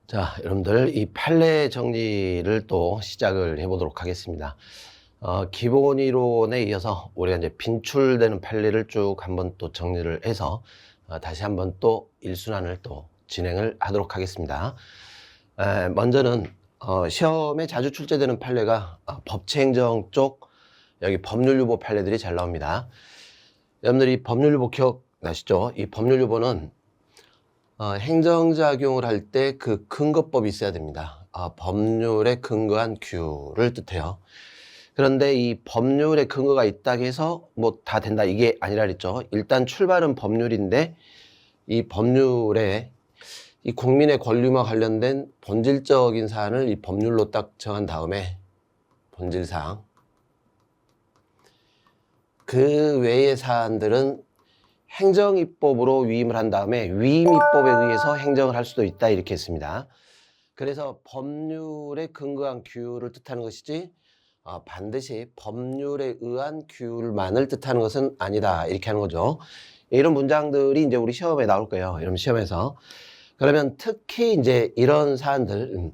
자, 여러분들 이 판례 정리를 또 시작을 해보도록 하겠습니다. 기본 이론에 이어서 우리가 이제 빈출되는 판례를 쭉 한번 또 정리를 해서 다시 한번 또 일순환을 또 진행을 하도록 하겠습니다. 먼저는 시험에 자주 출제되는 판례가 법치행정 쪽 여기 법률유보 판례들이 잘 나옵니다. 여러분들이 법률유보 기억나시죠? 이 법률유보는 행정작용을 할 때 그 근거법이 있어야 됩니다. 법률에 근거한 규를 뜻해요. 그런데 이 법률에 근거가 있다고 해서 뭐 다 된다 이게 아니라 그랬죠. 일단 출발은 법률인데 이 법률에 이 국민의 권리와 관련된 본질적인 사안을 이 법률로 딱 정한 다음에 본질사항, 그 외의 사안들은 행정입법으로 위임을 한 다음에 위임입법에 의해서 행정을 할 수도 있다 이렇게 했습니다. 그래서 법률에 근거한 규율을 뜻하는 것이지 반드시 법률에 의한 규율만을 뜻하는 것은 아니다 이렇게 하는 거죠. 이런 문장들이 이제 우리 시험에 나올 거예요. 이런 시험에서. 그러면 특히 이제 이런 사안들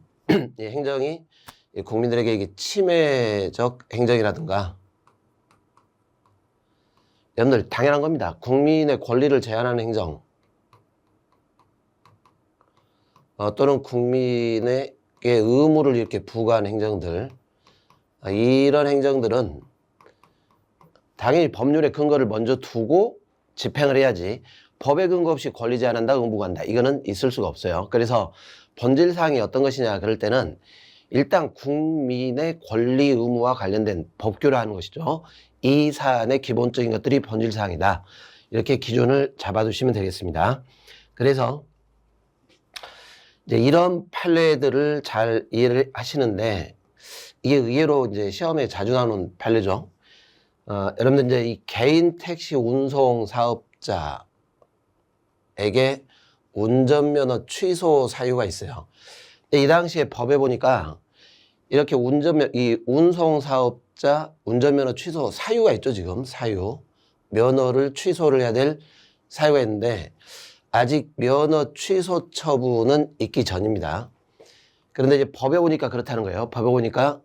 이 행정이 국민들에게 이게 침해적 행정이라든가 여러분들 당연한 겁니다. 국민의 권리를 제한하는 행정 또는 국민에게 의무를 이렇게 부과하는 행정들 이런 행정들은 당연히 법률의 근거를 먼저 두고 집행을 해야지 법의 근거 없이 권리 제한한다 응부한다 이거는 있을 수가 없어요. 그래서 본질사항이 어떤 것이냐 그럴 때는 일단 국민의 권리 의무와 관련된 법규를 하는 것이죠. 이 사안의 기본적인 것들이 본질사항이다. 이렇게 기준을 잡아두시면 되겠습니다. 그래서 이제 이런 판례들을 잘 이해를 하시는데 이게 의외로 이제 시험에 자주 나오는 판례죠. 여러분들 이제 이 개인 택시 운송 사업자에게 운전면허 취소 사유가 있어요. 이 당시에 법에 보니까 이렇게 이 운송사업자 운전면허 취소 사유가 있죠, 지금. 사유. 면허를 취소를 해야 될 사유가 있는데, 아직 면허 취소 처분은 있기 전입니다. 그런데 이제 법에 보니까 그렇다는 거예요. 법에 보니까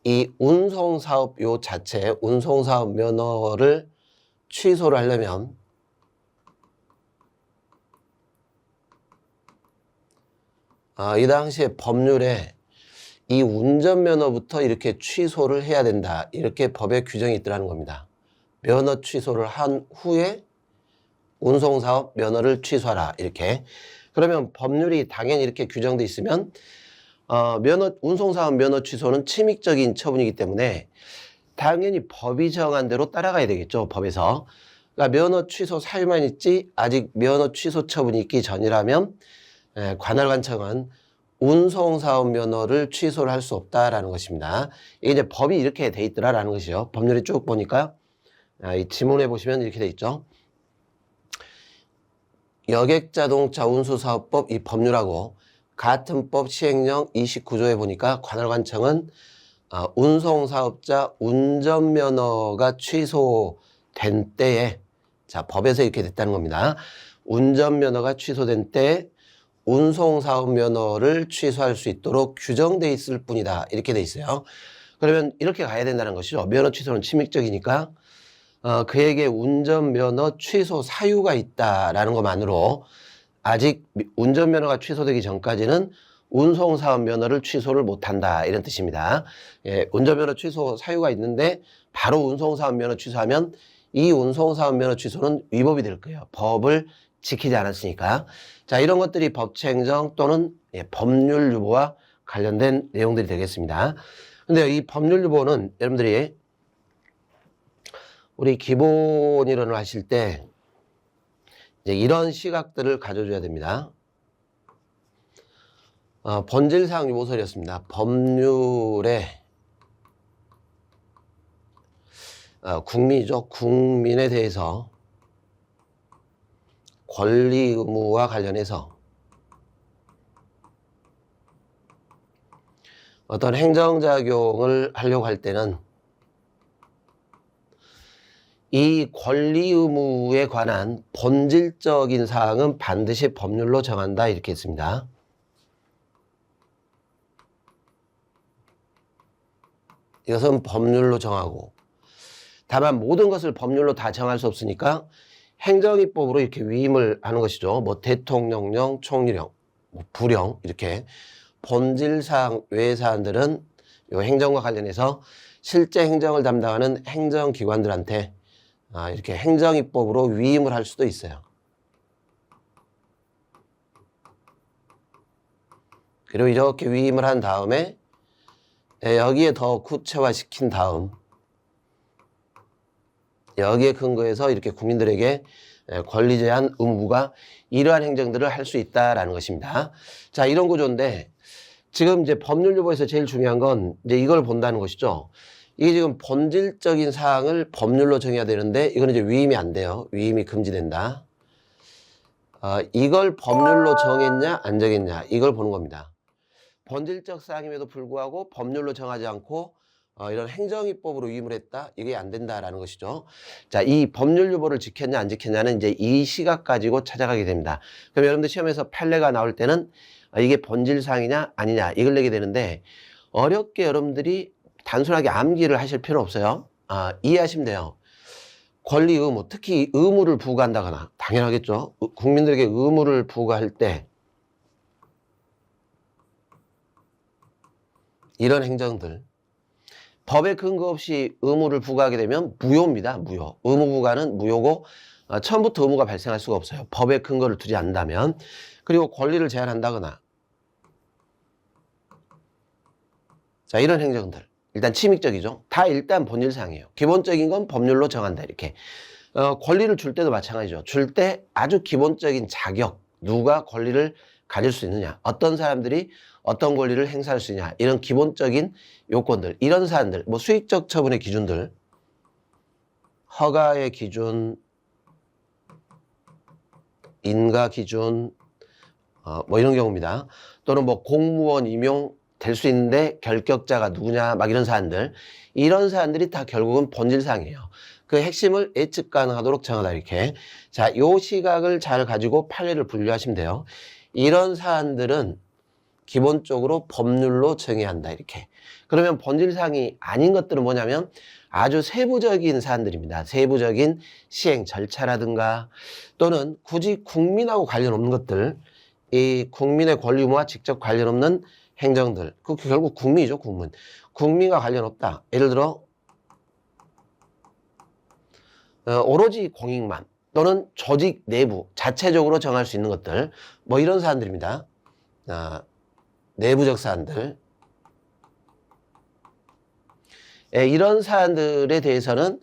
이 운송사업 요 자체, 운송사업 면허를 취소를 하려면, 이 당시에 법률에 이 운전면허부터 이렇게 취소를 해야 된다. 이렇게 법에 규정이 있더라는 겁니다. 면허 취소를 한 후에 운송사업 면허를 취소하라. 이렇게. 그러면 법률이 당연히 이렇게 규정돼 있으면 운송사업 면허 취소는 침익적인 처분이기 때문에 당연히 법이 정한 대로 따라가야 되겠죠. 법에서. 그러니까 면허 취소 사유만 있지 아직 면허 취소 처분이 있기 전이라면 관할관청은 운송사업 면허를 취소를 할 수 없다라는 것입니다. 이게 이제 법이 이렇게 돼 있더라라는 것이죠. 법률에 쭉 보니까 이 지문에 보시면 이렇게 돼 있죠. 여객자동차 운수사업법 이 법률하고 같은 법 시행령 29조에 보니까 관할관청은 운송사업자 운전면허가 취소된 때에 자 법에서 이렇게 됐다는 겁니다. 운전면허가 취소된 때에 운송사업 면허를 취소할 수 있도록 규정돼 있을 뿐이다. 이렇게 돼 있어요. 그러면 이렇게 가야 된다는 것이죠. 면허 취소는 침익적이니까 그에게 운전면허 취소 사유가 있다라는 것만으로 아직 운전면허가 취소되기 전까지는 운송사업 면허를 취소를 못한다. 이런 뜻입니다. 예, 운전면허 취소 사유가 있는데 바로 운송사업 면허 취소하면 이 운송사업 면허 취소는 위법이 될 거예요. 법을 지키지 않았으니까. 자, 이런 것들이 법치행정 또는 법률유보와 관련된 내용들이 되겠습니다. 근데 이 법률유보는 여러분들이 우리 기본 이론을 하실 때 이제 이런 시각들을 가져줘야 됩니다. 본질사항 유보설이었습니다. 법률에 국민이죠. 국민에 대해서 권리 의무와 관련해서 어떤 행정작용을 하려고 할 때는 이 권리 의무에 관한 본질적인 사항은 반드시 법률로 정한다 이렇게 했습니다. 이것은 법률로 정하고, 다만 모든 것을 법률로 다 정할 수 없으니까 행정입법으로 이렇게 위임을 하는 것이죠. 뭐 대통령령, 총리령, 뭐 부령 이렇게 본질사항 외의 사안들은 요 행정과 관련해서 실제 행정을 담당하는 행정기관들한테 이렇게 행정입법으로 위임을 할 수도 있어요. 그리고 이렇게 위임을 한 다음에 여기에 더 구체화시킨 다음 여기에 근거해서 이렇게 국민들에게 권리 제한 의무가 이러한 행정들을 할 수 있다라는 것입니다. 자, 이런 구조인데 지금 이제 법률유보에서 제일 중요한 건 이제 이걸 본다는 것이죠. 이게 지금 본질적인 사항을 법률로 정해야 되는데 이거는 이제 위임이 안 돼요. 위임이 금지된다. 이걸 법률로 정했냐 안 정했냐 이걸 보는 겁니다. 본질적 사항임에도 불구하고 법률로 정하지 않고 이런 행정입법으로 위임을 했다. 이게 안 된다라는 것이죠. 자, 이 법률유보를 지켰냐 안 지켰냐는 이제 이 시각 가지고 찾아가게 됩니다. 그럼 여러분들 시험에서 판례가 나올 때는 이게 본질사항이냐 아니냐 이걸 내게 되는데 어렵게 여러분들이 단순하게 암기를 하실 필요 없어요. 이해하시면 돼요. 권리 의무, 특히 의무를 부과한다거나 당연하겠죠. 국민들에게 의무를 부과할 때 이런 행정들 법에 근거 없이 의무를 부과하게 되면 무효입니다. 무효. 의무 부과는 무효고 처음부터 의무가 발생할 수가 없어요. 법에 근거를 두지 않는다면. 그리고 권리를 제한한다거나 자, 이런 행정들 일단 침익적이죠. 다 일단 본질사항이에요. 기본적인 건 법률로 정한다 이렇게. 권리를 줄 때도 마찬가지죠. 줄 때 아주 기본적인 자격, 누가 권리를 가질 수 있느냐, 어떤 사람들이 어떤 권리를 행사할 수 있냐, 이런 기본적인 요건들, 이런 사안들, 뭐 수익적 처분의 기준들, 허가의 기준, 인가 기준, 뭐 이런 경우입니다. 또는 뭐 공무원 임용 될 수 있는데 결격자가 누구냐, 막 이런 사안들, 이런 사안들이 다 결국은 본질사항이에요. 그 핵심을 예측 가능하도록 정하다 이렇게. 자, 요 시각을 잘 가지고 판례를 분류하시면 돼요. 이런 사안들은 기본적으로 법률로 정해야 한다 이렇게. 그러면 본질사항이 아닌 것들은 뭐냐면 아주 세부적인 사안들입니다. 세부적인 시행 절차라든가 또는 굳이 국민하고 관련 없는 것들, 이 국민의 권리 의무와 직접 관련 없는 행정들, 그 결국 국민이죠. 국민. 국민과 관련 없다. 예를 들어 오로지 공익만 또는 조직 내부 자체적으로 정할 수 있는 것들, 뭐 이런 사안들입니다. 내부적 사안들. 이런 사안들에 대해서는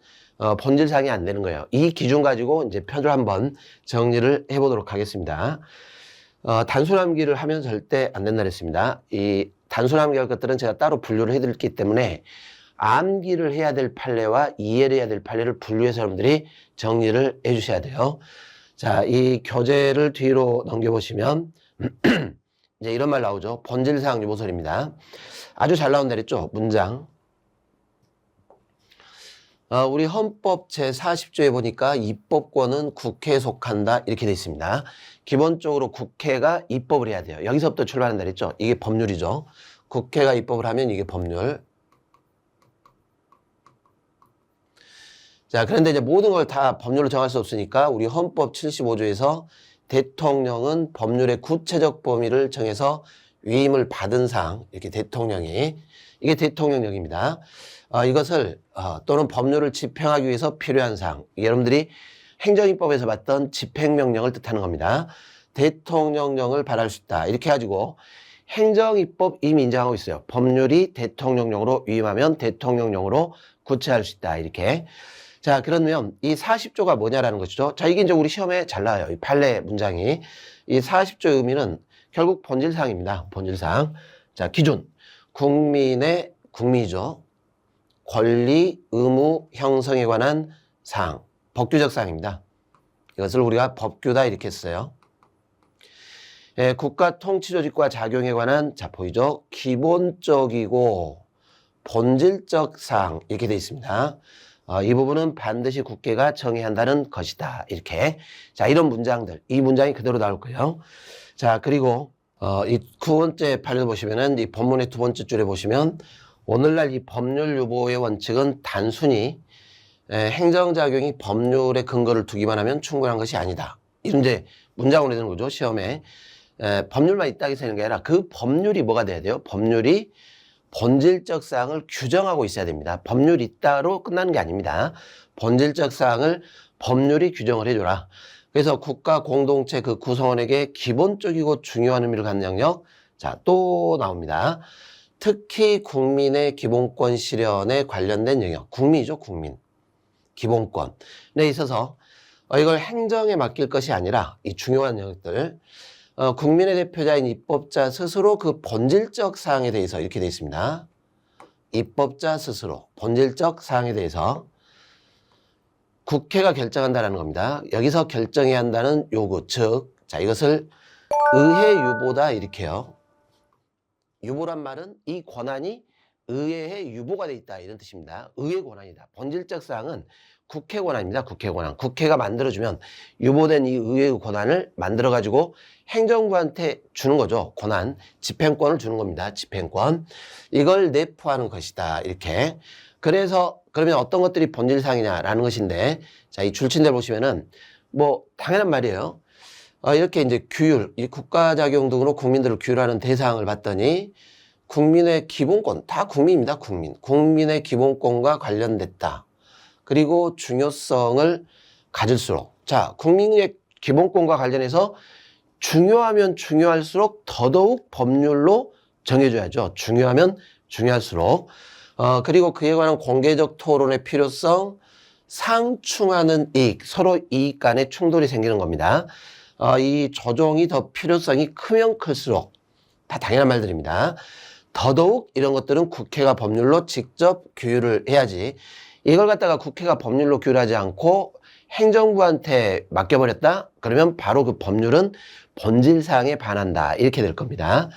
본질사항이 안 되는 거예요. 이 기준 가지고 이제 편을 한번 정리를 해보도록 하겠습니다. 단순암기를 하면 절대 안 된다 그랬습니다. 이 단순암기할 것들은 제가 따로 분류를 해드렸기 때문에 암기를 해야 될 판례와 이해를 해야 될 판례를 분류해서 여러분들이 정리를 해 주셔야 돼요. 자, 이 교재를 뒤로 넘겨보시면 이제 이런 말 나오죠. 본질사항 유보설입니다. 아주 잘 나온다 그랬죠. 문장. 우리 헌법 제40조에 보니까 입법권은 국회에 속한다 이렇게 돼 있습니다. 기본적으로 국회가 입법을 해야 돼요. 여기서부터 출발한다 그랬죠. 이게 법률이죠. 국회가 입법을 하면 이게 법률. 자, 그런데 이제 모든 걸 다 법률로 정할 수 없으니까 우리 헌법 75조에서 대통령은 법률의 구체적 범위를 정해서 위임을 받은 사항, 이렇게 대통령이, 이게 대통령령입니다. 이것을 또는 법률을 집행하기 위해서 필요한 사항, 여러분들이 행정입법에서 봤던 집행명령을 뜻하는 겁니다. 대통령령을 발할 수 있다. 이렇게 해가지고 행정입법 이미 인정하고 있어요. 법률이 대통령령으로 위임하면 대통령령으로 구체할 수 있다. 이렇게. 자, 그러면 이 40조가 뭐냐라는 것이죠. 자, 이게 이제 우리 시험에 잘 나와요. 이 판례 문장이. 이 40조의 의미는 결국 본질사항입니다. 본질사항. 자, 기준. 국민이죠. 권리, 의무, 형성에 관한 사항. 법규적 사항입니다. 이것을 우리가 법규다 이렇게 써요. 국가 통치 조직과 작용에 관한, 자, 보이죠? 기본적이고 본질적 사항. 이렇게 되어 있습니다. 이 부분은 반드시 국회가 정해야 한다는 것이다. 이렇게. 자, 이런 문장들. 이 문장이 그대로 나올 거예요. 자, 그리고 이 두 번째 판례 보시면은 이 본문의 두 번째 줄에 보시면 오늘날 이 법률 유보의 원칙은 단순히 행정작용이 법률에 근거를 두기만 하면 충분한 것이 아니다. 이런 이제 문장으로 되는 거죠. 시험에. 법률만 있다 해서 되는 게 아니라 그 법률이 뭐가 돼야 돼요? 법률이 본질적 사항을 규정하고 있어야 됩니다. 법률이 있다로 끝나는 게 아닙니다. 본질적 사항을 법률이 규정을 해줘라. 그래서 국가 공동체 그 구성원에게 기본적이고 중요한 의미를 갖는 영역. 자, 또 나옵니다. 특히 국민의 기본권 실현에 관련된 영역. 국민이죠, 국민. 기본권에 있어서 이걸 행정에 맡길 것이 아니라 이 중요한 영역들 국민의 대표자인 입법자 스스로 그 본질적 사항에 대해서 이렇게 되어 있습니다. 입법자 스스로 본질적 사항에 대해서 국회가 결정한다는 겁니다. 여기서 결정해야 한다는 요구, 즉 자 이것을 의회 유보다 이렇게 해요. 유보란 말은 이 권한이 의회에 유보가 돼 있다 이런 뜻입니다. 의회 권한이다. 본질적 사항은 국회 권한입니다. 국회 권한. 국회가 만들어주면 유보된 이 의회의 권한을 만들어가지고 행정부한테 주는 거죠. 권한, 집행권을 주는 겁니다. 집행권. 이걸 내포하는 것이다. 이렇게. 그래서 그러면 어떤 것들이 본질사항이냐라는 것인데 자, 이 줄침대 보시면은 뭐 당연한 말이에요. 이렇게 이제 규율, 이 국가작용 등으로 국민들을 규율하는 대상을 봤더니 국민의 기본권, 다 국민입니다. 국민. 국민의 기본권과 관련됐다. 그리고 중요성을 가질수록 자, 국민의 기본권과 관련해서 중요하면 중요할수록 더더욱 법률로 정해줘야죠. 중요하면 중요할수록 그리고 그에 관한 공개적 토론의 필요성, 상충하는 이익, 서로 이익 간의 충돌이 생기는 겁니다. 이 조정이 더 필요성이 크면 클수록 다 당연한 말들입니다. 더더욱 이런 것들은 국회가 법률로 직접 규율을 해야지 이걸 갖다가 국회가 법률로 규율하지 않고 행정부한테 맡겨버렸다? 그러면 바로 그 법률은 본질사항에 반한다. 이렇게 될 겁니다.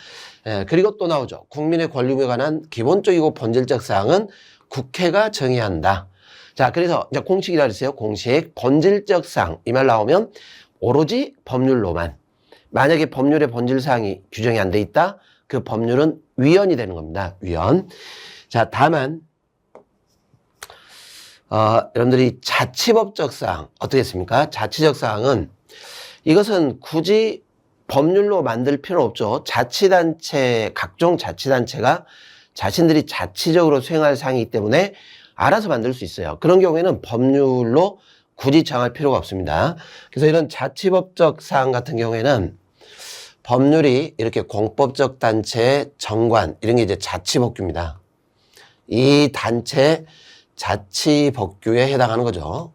그리고 또 나오죠. 국민의 권리에 관한 기본적이고 본질적 사항은 국회가 정해야 한다. 자, 그래서 이제 공식이라 그랬어요. 공식. 본질적 사항. 이 말 나오면 오로지 법률로만. 만약에 법률의 본질사항이 규정이 안 돼 있다? 그 법률은 위헌이 되는 겁니다. 위헌. 자, 다만 여러분들이 자치법적 사항 어떻게 했습니까? 자치적 사항은 이것은 굳이 법률로 만들 필요 없죠. 자치단체, 각종 자치단체가 자신들이 자치적으로 수행할 사항이기 때문에 알아서 만들 수 있어요. 그런 경우에는 법률로 굳이 정할 필요가 없습니다. 그래서 이런 자치법적 사항 같은 경우에는 법률이 이렇게 공법적 단체의 정관 이런 게 이제 자치법규입니다. 이 단체 자치법규에 해당하는 거죠.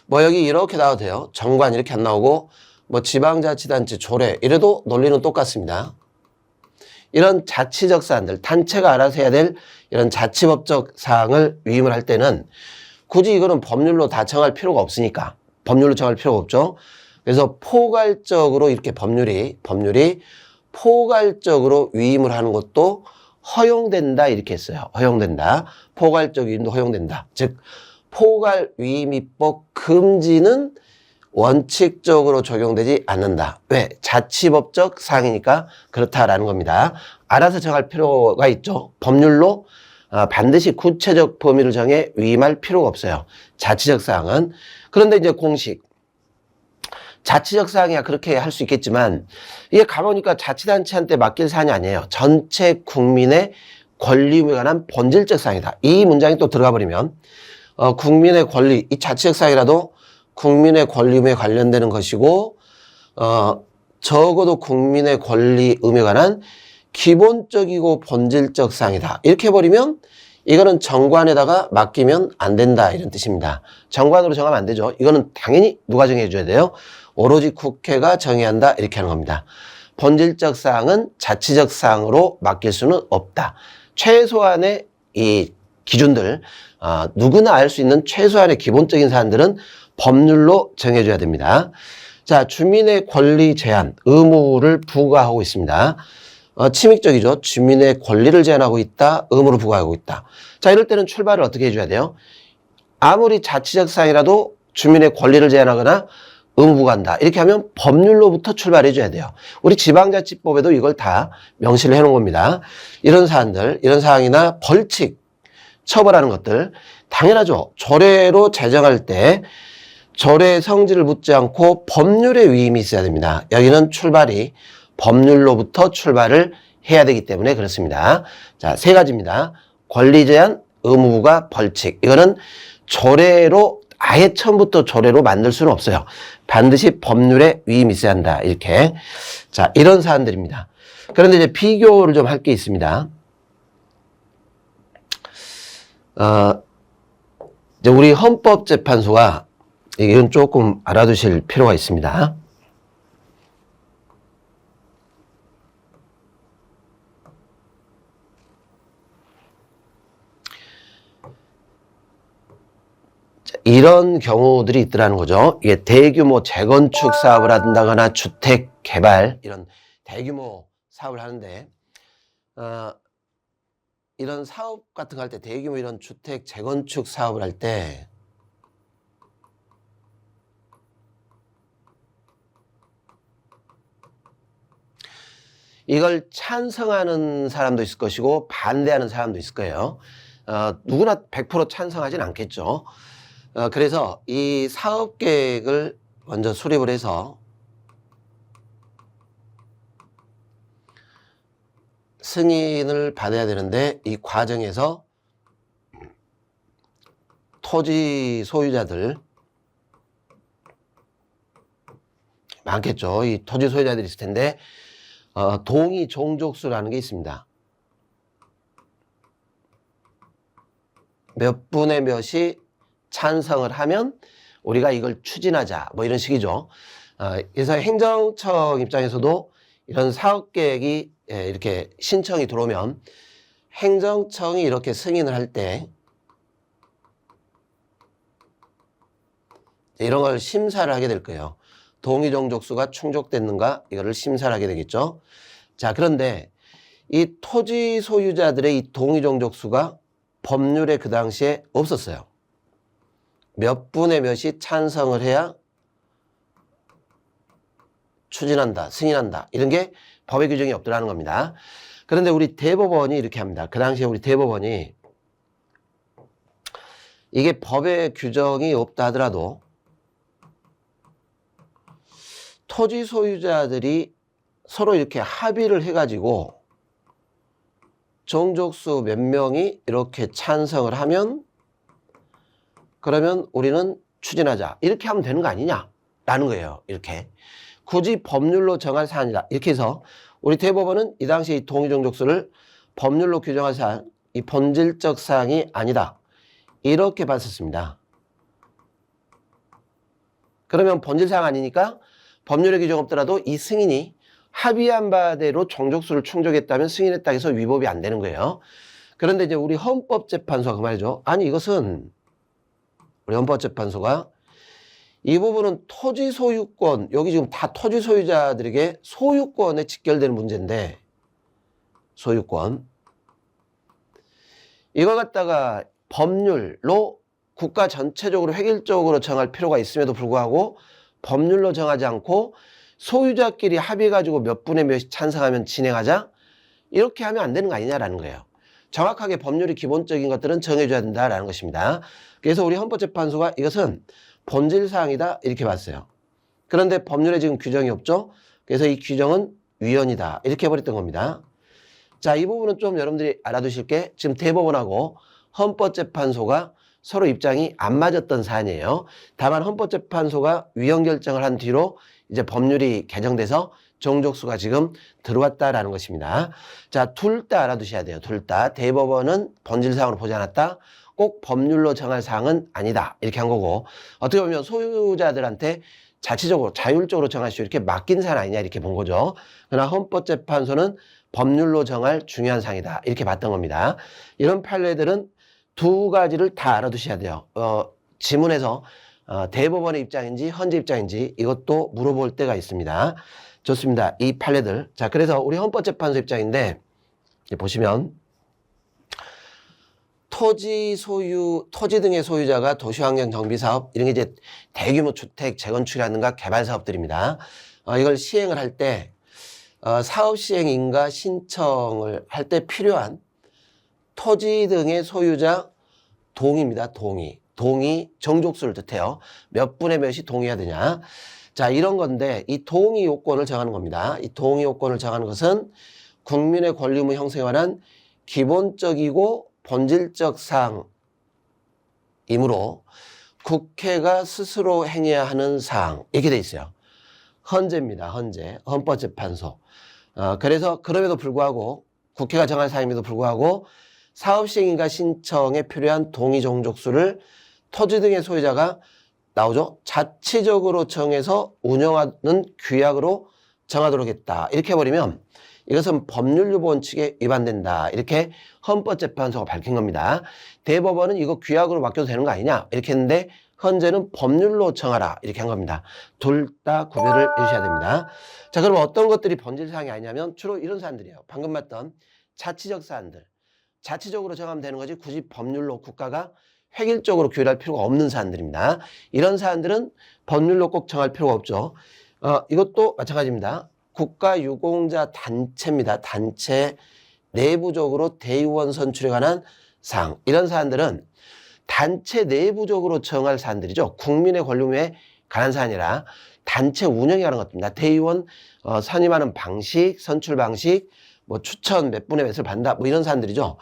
뭐 여기 이렇게 나와도 돼요. 정관 이렇게 안 나오고 뭐 지방자치단체 조례 이래도 논리는 똑같습니다. 이런 자치적 사안들, 단체가 알아서 해야 될 이런 자치법적 사항을 위임을 할 때는 굳이 이거는 법률로 다 정할 필요가 없으니까 법률로 정할 필요가 없죠. 그래서 포괄적으로 이렇게 법률이 포괄적으로 위임을 하는 것도 허용된다 이렇게 했어요. 허용된다. 포괄적 위임도 허용된다. 즉 포괄 위임입법 금지는 원칙적으로 적용되지 않는다. 왜? 자치법적 사항이니까 그렇다라는 겁니다. 알아서 정할 필요가 있죠. 법률로 반드시 구체적 범위를 정해 위임할 필요가 없어요. 자치적 사항은. 그런데 이제 공식. 자치적 사항이야 그렇게 할 수 있겠지만 이게 가보니까 자치단체한테 맡길 사안이 아니에요. 전체 국민의 권리에 관한 본질적 사항이다. 이 문장이 또 들어가 버리면 국민의 권리, 이 자치적 사항이라도 국민의 권리에 관련되는 것이고 적어도 국민의 권리에 관한 기본적이고 본질적 사항이다. 이렇게 해버리면 이거는 정관에다가 맡기면 안 된다 이런 뜻입니다. 정관으로 정하면 안 되죠. 이거는 당연히 누가 정해줘야 돼요? 오로지 국회가 정해야 한다 이렇게 하는 겁니다. 본질적 사항은 자치적 사항으로 맡길 수는 없다. 최소한의 이 기준들 누구나 알 수 있는 최소한의 기본적인 사안들은 법률로 정해줘야 됩니다. 자, 주민의 권리 제한 의무를 부과하고 있습니다. 침익적이죠. 주민의 권리를 제한하고 있다. 의무를 부과하고 있다. 자, 이럴 때는 출발을 어떻게 해줘야 돼요? 아무리 자치적 사항이라도 주민의 권리를 제한하거나 의무부가 한다. 이렇게 하면 법률로부터 출발해 줘야 돼요. 우리 지방자치법에도 이걸 다 명시를 해 놓은 겁니다. 이런 사안들, 이런 사항이나 벌칙, 처벌하는 것들 당연하죠. 조례로 제정할 때 조례의 성질을 묻지 않고 법률의 위임이 있어야 됩니다. 여기는 출발이 법률로부터 출발을 해야 되기 때문에 그렇습니다. 자, 세 가지입니다. 권리 제한, 의무부과 벌칙. 이거는 조례로 아예 처음부터 조례로 만들 수는 없어요. 반드시 법률에 위임이 있어야 한다. 이렇게. 자, 이런 사안들입니다. 그런데 이제 비교를 좀 할 게 있습니다. 이제 우리 헌법재판소가 이건 조금 알아두실 필요가 있습니다. 이런 경우들이 있더라는 거죠. 이게 대규모 재건축 사업을 한다거나 주택 개발 이런 대규모 사업을 하는데 이런 사업 같은 거 할 때 대규모 이런 주택 재건축 사업을 할 때 이걸 찬성하는 사람도 있을 것이고 반대하는 사람도 있을 거예요. 누구나 100% 찬성하진 않겠죠. 그래서 이 사업 계획을 먼저 수립을 해서 승인을 받아야 되는데 이 과정에서 토지 소유자들 많겠죠. 이 토지 소유자들이 있을 텐데 동의 종족수라는 게 있습니다. 몇 분의 몇이 찬성을 하면 우리가 이걸 추진하자 뭐 이런 식이죠. 그래서 행정청 입장에서도 이런 사업계획이 이렇게 신청이 들어오면 행정청이 이렇게 승인을 할 때 이런 걸 심사를 하게 될 거예요. 동의 종족수가 충족됐는가 이거를 심사를 하게 되겠죠. 자, 그런데 이 토지 소유자들의 이 동의 종족수가 법률에 그 당시에 없었어요. 몇 분의 몇이 찬성을 해야 추진한다, 승인한다 이런 게 법의 규정이 없더라는 겁니다. 그런데 우리 대법원이 이렇게 합니다. 그 당시에 우리 대법원이 이게 법의 규정이 없다 하더라도 토지 소유자들이 서로 이렇게 합의를 해가지고 종족수 몇 명이 이렇게 찬성을 하면 그러면 우리는 추진하자 이렇게 하면 되는 거 아니냐라는 거예요. 이렇게 굳이 법률로 정할 사안이다 이렇게 해서 우리 대법원은 이 당시 이 동의 종족수를 법률로 규정할 사안 이 본질적 사항이 아니다 이렇게 봤었습니다. 그러면 본질사항 아니니까 법률의 규정 없더라도 이 승인이 합의한 바대로 종족수를 충족했다면 승인했다 해서 위법이 안 되는 거예요. 그런데 이제 우리 헌법재판소가 그 말이죠. 아니 이것은 우리 헌법재판소가 이 부분은 토지 소유권, 여기 지금 다 토지 소유자들에게 소유권에 직결되는 문제인데 소유권 이걸 갖다가 법률로 국가 전체적으로 획일적으로 정할 필요가 있음에도 불구하고 법률로 정하지 않고 소유자끼리 합의해가지고 몇 분의 몇이 찬성하면 진행하자 이렇게 하면 안 되는 거 아니냐라는 거예요. 정확하게 법률의 기본적인 것들은 정해줘야 된다라는 것입니다. 그래서 우리 헌법재판소가 이것은 본질사항이다 이렇게 봤어요. 그런데 법률에 지금 규정이 없죠. 그래서 이 규정은 위헌이다 이렇게 해버렸던 겁니다. 자, 이 부분은 좀 여러분들이 알아두실 게 지금 대법원하고 헌법재판소가 서로 입장이 안 맞았던 사안이에요. 다만 헌법재판소가 위헌 결정을 한 뒤로 이제 법률이 개정돼서 종족수가 지금 들어왔다라는 것입니다. 자, 둘 다 알아두셔야 돼요. 둘 다. 대법원은 본질사항으로 보지 않았다. 꼭 법률로 정할 사항은 아니다. 이렇게 한 거고 어떻게 보면 소유자들한테 자치적으로 자율적으로 정할 수 이렇게 맡긴 사안 아니냐 이렇게 본 거죠. 그러나 헌법재판소는 법률로 정할 중요한 사항이다. 이렇게 봤던 겁니다. 이런 판례들은 두 가지를 다 알아두셔야 돼요. 지문에서 대법원의 입장인지 헌재 입장인지 이것도 물어볼 때가 있습니다. 좋습니다. 이 판례들. 자, 그래서 우리 헌법재판소 입장인데 보시면 토지 등의 소유자가 도시환경 정비 사업, 이런 게 이제 대규모 주택 재건축이라든가 개발 사업들입니다. 이걸 시행을 할 때, 사업 시행 인가 신청을 할 때 필요한 토지 등의 소유자 동의입니다. 동의 정족수를 뜻해요. 몇 분의 몇이 동의해야 되냐. 자, 이런 건데 이 동의 요건을 정하는 겁니다. 이 동의 요건을 정하는 것은 국민의 권리 의무 형성에 관한 기본적이고 본질적 사항이므로 국회가 스스로 행해야 하는 사항, 이렇게 돼 있어요. 헌재입니다. 헌재, 헌법재판소. 그래서 그럼에도 불구하고 국회가 정할 사항임에도 불구하고 사업시행인가 신청에 필요한 동의 종족수를 토지 등의 소유자가 나오죠. 자치적으로 정해서 운영하는 규약으로 정하도록 했다. 이렇게 해버리면 이것은 법률유보 원칙에 위반된다. 이렇게 헌법재판소가 밝힌 겁니다. 대법원은 이거 규약으로 맡겨도 되는 거 아니냐 이렇게 했는데 헌재는 법률로 정하라 이렇게 한 겁니다. 둘 다 구별을 해주셔야 됩니다. 자, 그럼 어떤 것들이 본질사항이 아니냐면 주로 이런 사안들이에요. 방금 봤던 자치적 사안들. 자치적으로 정하면 되는 거지 굳이 법률로 국가가 획일적으로 규율할 필요가 없는 사안들입니다. 이런 사안들은 법률로 꼭 정할 필요가 없죠. 이것도 마찬가지입니다. 국가유공자 단체입니다. 단체 내부적으로 대의원 선출에 관한 사항. 이런 사안들은 단체 내부적으로 정할 사안들이죠. 국민의 권리 의무에 관한 사안이라 단체 운영에 관한 것입니다. 대의원 선임하는 방식, 선출 방식, 뭐 추천 몇 분의 몇을 받는다, 뭐 이런 사안들이죠.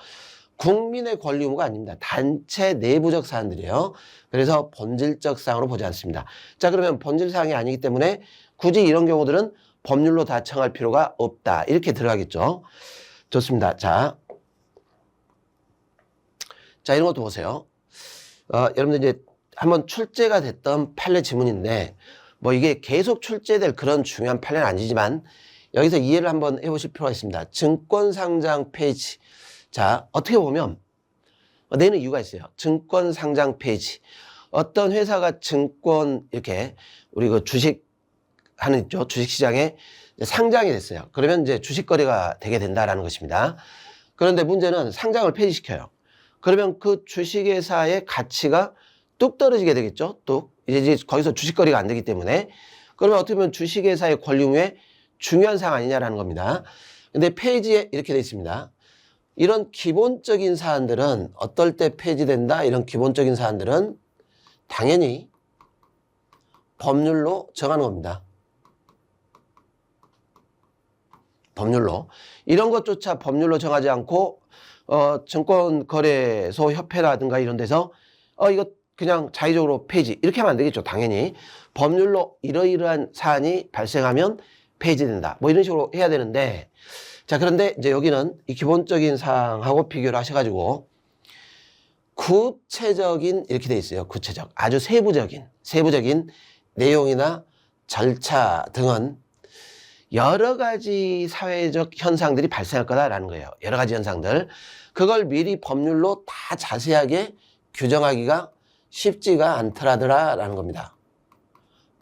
국민의 권리 의무가 아닙니다. 단체 내부적 사안들이에요. 그래서 본질적 사항으로 보지 않습니다. 자, 그러면 본질 사항이 아니기 때문에 굳이 이런 경우들은 법률로 다 정할 필요가 없다. 이렇게 들어가겠죠. 좋습니다. 자, 이런 것도 보세요. 여러분들 이제 한번 출제가 됐던 판례 지문인데 뭐 이게 계속 출제될 그런 중요한 판례는 아니지만 여기서 이해를 한번 해보실 필요가 있습니다. 증권상장 페이지. 자, 어떻게 보면 내는 이유가 있어요. 증권상장 페이지. 어떤 회사가 증권 이렇게 우리 그 주식 하는 있죠. 주식시장에 상장이 됐어요. 그러면 이제 주식거래가 되게 된다라는 것입니다. 그런데 문제는 상장을 폐지시켜요. 그러면 그 주식회사의 가치가 뚝 떨어지게 되겠죠. 뚝. 이제 거기서 주식거래가 안 되기 때문에. 그러면 어떻게 보면 주식회사의 권리 의무에 중요한 사항 아니냐라는 겁니다. 근데 페이지에 이렇게 돼 있습니다. 이런 기본적인 사안들은 어떨 때 폐지된다? 이런 기본적인 사안들은 당연히 법률로 정하는 겁니다. 법률로. 이런 것조차 법률로 정하지 않고 증권거래소 협회라든가 이런 데서 이거 그냥 자의적으로 폐지 이렇게 하면 안 되겠죠. 당연히 법률로 이러이러한 사안이 발생하면 폐지된다. 뭐 이런 식으로 해야 되는데 자, 그런데 이제 여기는 이 기본적인 사항하고 비교를 하셔가지고 구체적인 이렇게 돼 있어요. 구체적. 아주 세부적인 내용이나 절차 등은 여러 가지 사회적 현상들이 발생할 거다라는 거예요. 여러 가지 현상들. 그걸 미리 법률로 다 자세하게 규정하기가 쉽지가 않더라라는 겁니다.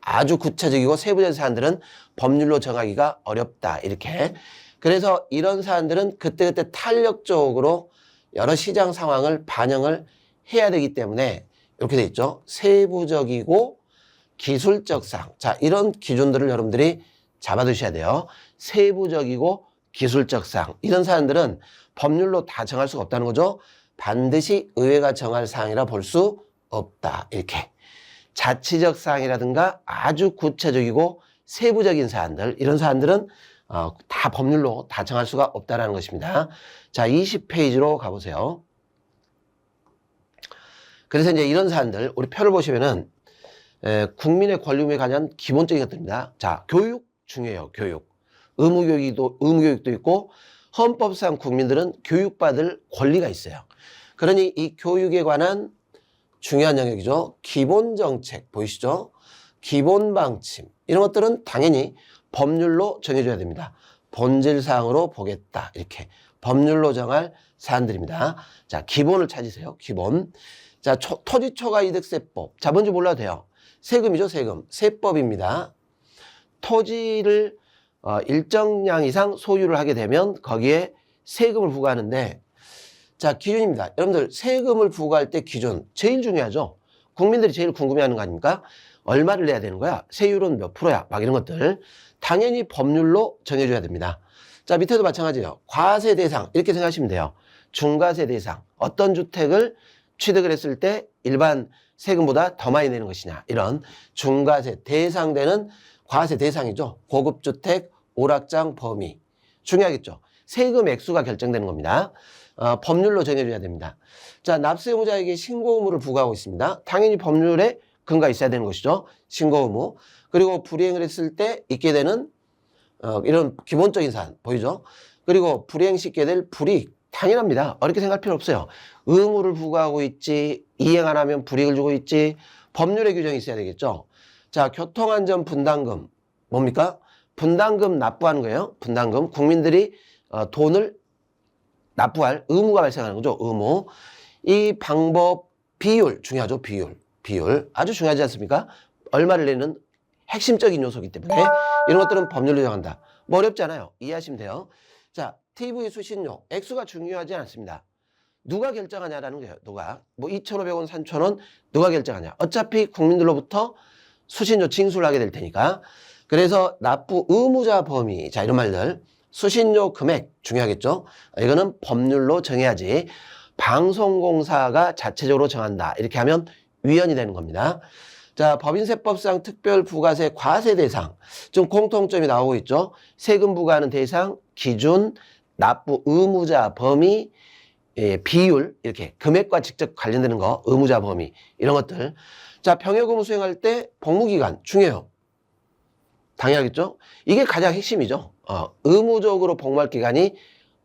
아주 구체적이고 세부적인 사안들은 법률로 정하기가 어렵다. 이렇게. 그래서 이런 사안들은 그때그때 탄력적으로 여러 시장 상황을 반영을 해야 되기 때문에 이렇게 돼 있죠. 세부적이고 기술적 사항. 자, 이런 기준들을 여러분들이 잡아두셔야 돼요. 세부적이고 기술적 사항. 이런 사안들은 법률로 다 정할 수가 없다는 거죠. 반드시 의회가 정할 사항이라 볼 수 없다. 이렇게. 자치적 사항이라든가 아주 구체적이고 세부적인 사안들, 이런 사안들은 다 법률로 다 정할 수가 없다는 것입니다. 자, 20페이지로 가보세요. 그래서 이제 이런 사안들, 우리 표를 보시면은 국민의 권리 의무에 관한 기본적인 것들입니다. 자, 교육 중요해요. 교육. 의무교육도 있고 헌법상 국민들은 교육받을 권리가 있어요. 그러니 이 교육에 관한 중요한 영역이죠. 기본정책 보이시죠? 기본방침 이런 것들은 당연히 법률로 정해줘야 됩니다. 본질사항으로 보겠다. 이렇게 법률로 정할 사안들입니다. 자, 기본을 찾으세요. 기본. 자, 토지초과이득세법. 자, 뭔지 몰라도 돼요. 세금이죠. 세금. 세법입니다. 토지를 일정량 이상 소유를 하게 되면 거기에 세금을 부과하는데 자, 기준입니다. 여러분들 세금을 부과할 때 기준 제일 중요하죠. 국민들이 제일 궁금해하는 거 아닙니까? 얼마를 내야 되는 거야? 세율은 몇 프로야? 막 이런 것들 당연히 법률로 정해줘야 됩니다. 자, 밑에도 마찬가지예요. 과세 대상 이렇게 생각하시면 돼요. 중과세 대상 어떤 주택을 취득을 했을 때 일반 세금보다 더 많이 내는 것이냐 이런 중과세 대상되는 과세 대상이죠. 고급주택 오락장 범위 중요하겠죠. 세금 액수가 결정되는 겁니다. 법률로 정해줘야 됩니다. 자, 납세 의무자에게 신고 의무를 부과하고 있습니다. 당연히 법률에 근거가 있어야 되는 것이죠. 신고 의무. 그리고 불이행을 했을 때 있게 되는 이런 기본적인 사안 보이죠? 그리고 불이행시키게 될 불이익 당연합니다. 어렵게 생각할 필요 없어요. 의무를 부과하고 있지 이행 안 하면 불이익을 주고 있지 법률의 규정이 있어야 되겠죠. 자, 교통안전 분담금 뭡니까? 분담금 납부하는 거예요. 분담금 국민들이 돈을 납부할 의무가 발생하는 거죠. 의무. 이 방법 비율 중요하죠. 비율 아주 중요하지 않습니까? 얼마를 내는 핵심적인 요소이기 때문에 이런 것들은 법률로 정한다. 뭐 어렵지 않아요. 이해하시면 돼요. 자, TV 수신료 액수가 중요하지 않습니다. 누가 결정하냐라는 거예요. 누가 뭐 2,500원 3,000원 누가 결정하냐. 어차피 국민들로부터 수신료 징수를 하게 될 테니까. 그래서 납부 의무자 범위 자 이런 말들 수신료 금액 중요하겠죠. 이거는 법률로 정해야지 방송공사가 자체적으로 정한다. 이렇게 하면 위헌이 되는 겁니다. 자, 법인세법상 특별부가세 과세 대상 좀 공통점이 나오고 있죠. 세금 부과하는 대상, 기준, 납부 의무자 범위, 비율 이렇게 금액과 직접 관련되는 거 의무자 범위 이런 것들. 자, 병역 의무 수행할 때 복무기간 중요해요. 당연하겠죠. 이게 가장 핵심이죠. 의무적으로 복무할 기간이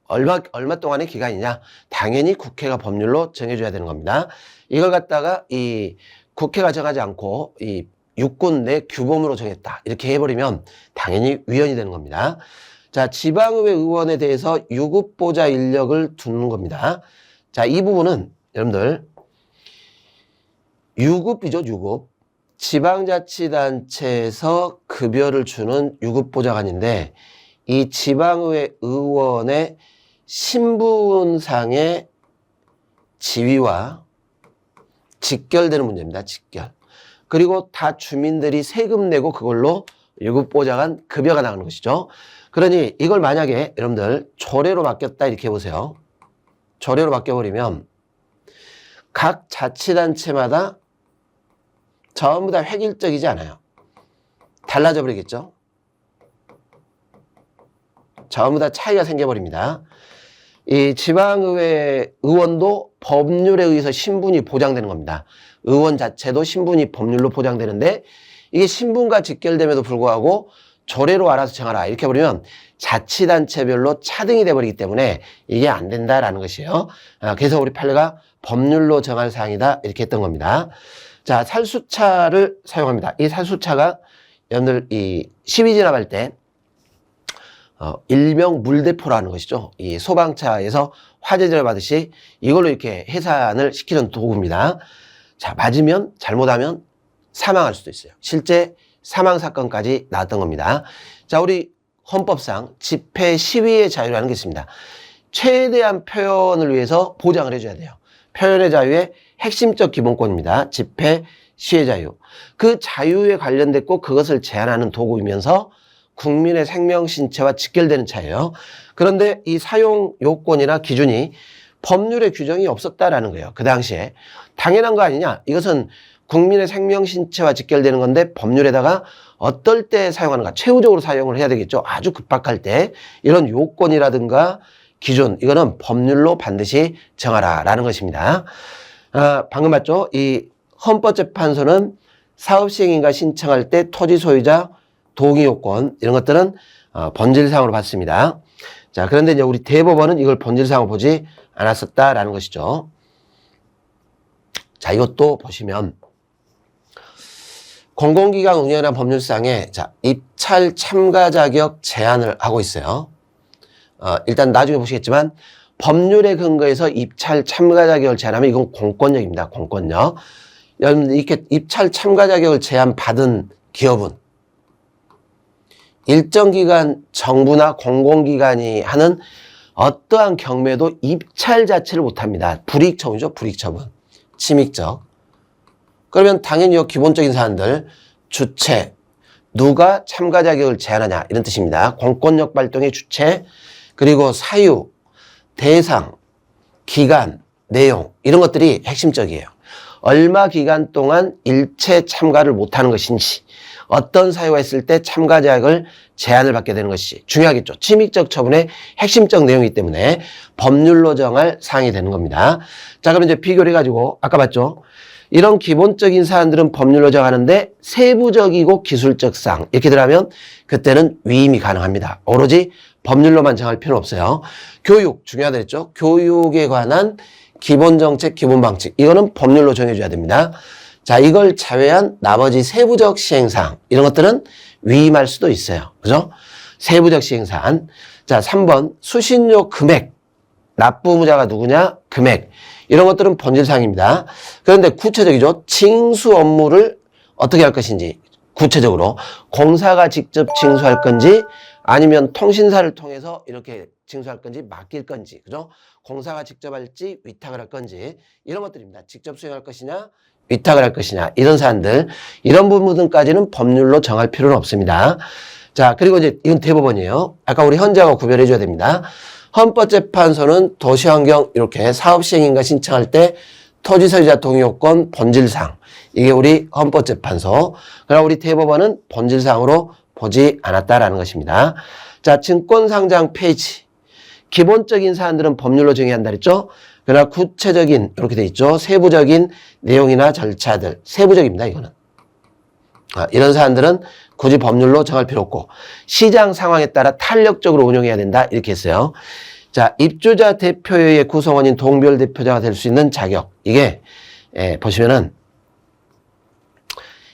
얼마 동안의 기간이냐 당연히 국회가 법률로 정해줘야 되는 겁니다. 이걸 갖다가 이 국회가 정하지 않고 이 육군 내 규범으로 정했다 이렇게 해버리면 당연히 위헌이 되는 겁니다. 자, 지방의회 의원에 대해서 유급보좌 인력을 두는 겁니다. 자, 이 부분은 여러분들 유급이죠. 유급. 지방자치단체에서 급여를 주는 유급보좌관인데 이 지방의회 의원의 신분상의 지위와 직결되는 문제입니다. 직결. 그리고 다 주민들이 세금 내고 그걸로 유급보좌관 급여가 나가는 것이죠. 그러니 이걸 만약에 여러분들 조례로 바뀌었다 이렇게 보세요. 조례로 바뀌어버리면 각 자치단체마다 전부 다 획일적이지 않아요. 달라져 버리겠죠. 전부 다 차이가 생겨버립니다. 이 지방의회 의원도 법률에 의해서 신분이 보장되는 겁니다. 의원 자체도 신분이 법률로 보장되는데 이게 신분과 직결됨에도 불구하고 조례로 알아서 정하라 이렇게 해버리면 자치단체별로 차등이 돼버리기 때문에 이게 안 된다라는 것이에요. 그래서 우리 판례가 법률로 정할 사항이다 이렇게 했던 겁니다. 자, 살수차를 사용합니다. 이 살수차가 여러분들 이 시비 진압할 때 일명 물대포라는 것이죠. 이 소방차에서 화재를 받듯이 이걸로 이렇게 해산을 시키는 도구입니다. 자, 맞으면 잘못하면 사망할 수도 있어요. 실제 사망 사건까지 나왔던 겁니다. 자, 우리 헌법상 집회 시위의 자유라는 게 있습니다. 최대한 표현을 위해서 보장을 해줘야 돼요. 표현의 자유의 핵심적 기본권입니다. 집회 시위 자유. 그 자유에 관련됐고 그것을 제한하는 도구이면서 국민의 생명 신체와 직결되는 차예요. 그런데 이 사용 요건이나 기준이 법률의 규정이 없었다라는 거예요. 그 당시에. 당연한 거 아니냐? 이것은 국민의 생명 신체와 직결되는 건데 법률에다가 어떨 때 사용하는가? 최후적으로 사용을 해야 되겠죠. 아주 급박할 때 이런 요건이라든가 기준 이거는 법률로 반드시 정하라라는 것입니다. 방금 봤죠? 이 헌법재판소는 사업시행인가 신청할 때 토지 소유자 동의 요건 이런 것들은 본질상으로 봤습니다. 자, 그런데 이제 우리 대법원은 이걸 본질상으로 보지 않았었다라는 것이죠. 자, 이것도 보시면 공공기관 운영이라는 법률상에 자, 입찰 참가 자격 제한을 하고 있어요. 일단 나중에 보시겠지만 법률에 근거해서 입찰 참가 자격을 제한하면 이건 공권력입니다. 공권력. 여러분 이렇게 입찰 참가 자격을 제한받은 기업은 일정 기간 정부나 공공기관이 하는 어떠한 경매도 입찰 자체를 못합니다. 불이익처분이죠. 불이익처분. 침익적. 그러면 당연히 이 기본적인 사안들 주체, 누가 참가 자격을 제한하냐 이런 뜻입니다. 공권력 발동의 주체, 그리고 사유, 대상, 기간, 내용 이런 것들이 핵심적이에요. 얼마 기간 동안 일체 참가를 못하는 것인지, 어떤 사유가 있을 때 참가 자격을 제한을 받게 되는 것이 중요하겠죠. 침익적 처분의 핵심적 내용이기 때문에 법률로 정할 사항이 되는 겁니다. 자, 그럼 이제 비교를 해가지고 아까 봤죠? 이런 기본적인 사안들은 법률로 정하는데 세부적이고 기술적 사항 이렇게 들어가면 그때는 위임이 가능합니다. 오로지 법률로만 정할 필요는 없어요. 교육 중요하다 했죠. 교육에 관한 기본정책, 기본방식 이거는 법률로 정해줘야 됩니다. 자, 이걸 제외한 나머지 세부적 시행사항 이런 것들은 위임할 수도 있어요. 그죠? 세부적 시행사항. 자, 3번 수신료 금액. 납부의무자가 누구냐? 금액. 이런 것들은 본질사항입니다. 그런데 구체적이죠. 징수 업무를 어떻게 할 것인지 구체적으로 공사가 직접 징수할 건지 아니면 통신사를 통해서 이렇게 징수할 건지 맡길 건지 그죠? 공사가 직접 할지 위탁을 할 건지 이런 것들입니다. 직접 수행할 것이냐 위탁을 할 것이냐 이런 사안들 이런 부분까지는 법률로 정할 필요는 없습니다. 자, 그리고 이제 이건 대법원이에요. 아까 우리 현재하고 구별해 줘야 됩니다. 헌법재판소는 도시환경 이렇게 사업시행인가 신청할 때 토지소유자 동의요건 본질상 이게 우리 헌법재판소. 그러나 우리 대법원은 본질상으로 보지 않았다라는 것입니다. 자, 증권상장 페이지. 기본적인 사안들은 법률로 정해야 한다 그랬죠? 그러나 구체적인 이렇게 돼 있죠. 세부적인 내용이나 절차들. 세부적입니다, 이거는. 이런 사안들은 굳이 법률로 정할 필요 없고 시장 상황에 따라 탄력적으로 운영해야 된다 이렇게 했어요. 자, 입주자 대표의 구성원인 동별 대표자가 될 수 있는 자격. 이게 보시면은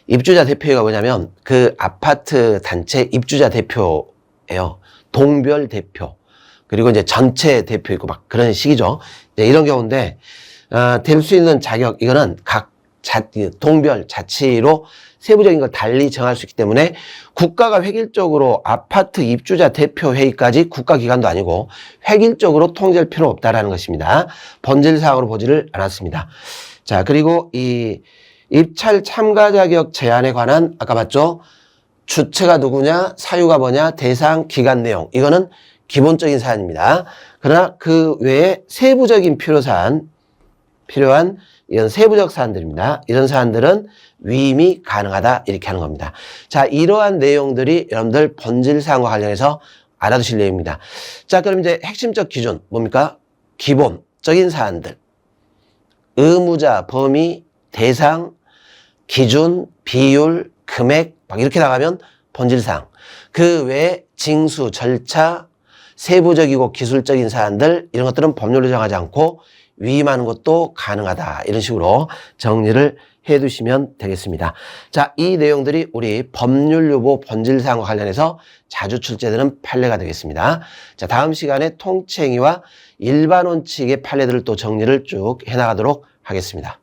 입주자 대표가 뭐냐면 그 아파트 단체 입주자 대표예요. 동별 대표. 그리고 이제 전체 대표 있고 막 그런 식이죠. 이제 이런 경우인데 될 수 있는 자격 이거는 각 동별 자치로 세부적인 걸 달리 정할 수 있기 때문에 국가가 획일적으로 아파트 입주자 대표 회의까지 국가기관도 아니고 획일적으로 통제할 필요는 없다라는 것입니다. 본질사항으로 보지를 않았습니다. 자, 그리고 이 입찰 참가 자격 제한에 관한 아까 봤죠? 주체가 누구냐, 사유가 뭐냐, 대상, 기간 내용 이거는 기본적인 사안입니다. 그러나 그 외에 세부적인 필요한 이런 세부적 사안들입니다. 이런 사안들은 위임이 가능하다 이렇게 하는 겁니다. 자, 이러한 내용들이 여러분들 본질사항과 관련해서 알아두실 내용입니다. 자, 그럼 이제 핵심적 기준 뭡니까? 기본적인 사안들. 의무자, 범위, 대상, 기준, 비율, 금액 막 이렇게 나가면 본질사항. 그 외에 징수, 절차, 세부적이고 기술적인 사안들 이런 것들은 법률로 정하지 않고 위임하는 것도 가능하다. 이런 식으로 정리를 해 두시면 되겠습니다. 자, 이 내용들이 우리 법률유보 본질사항과 관련해서 자주 출제되는 판례가 되겠습니다. 자, 다음 시간에 통치행위와 일반 원칙의 판례들을 또 정리를 쭉 해나가도록 하겠습니다.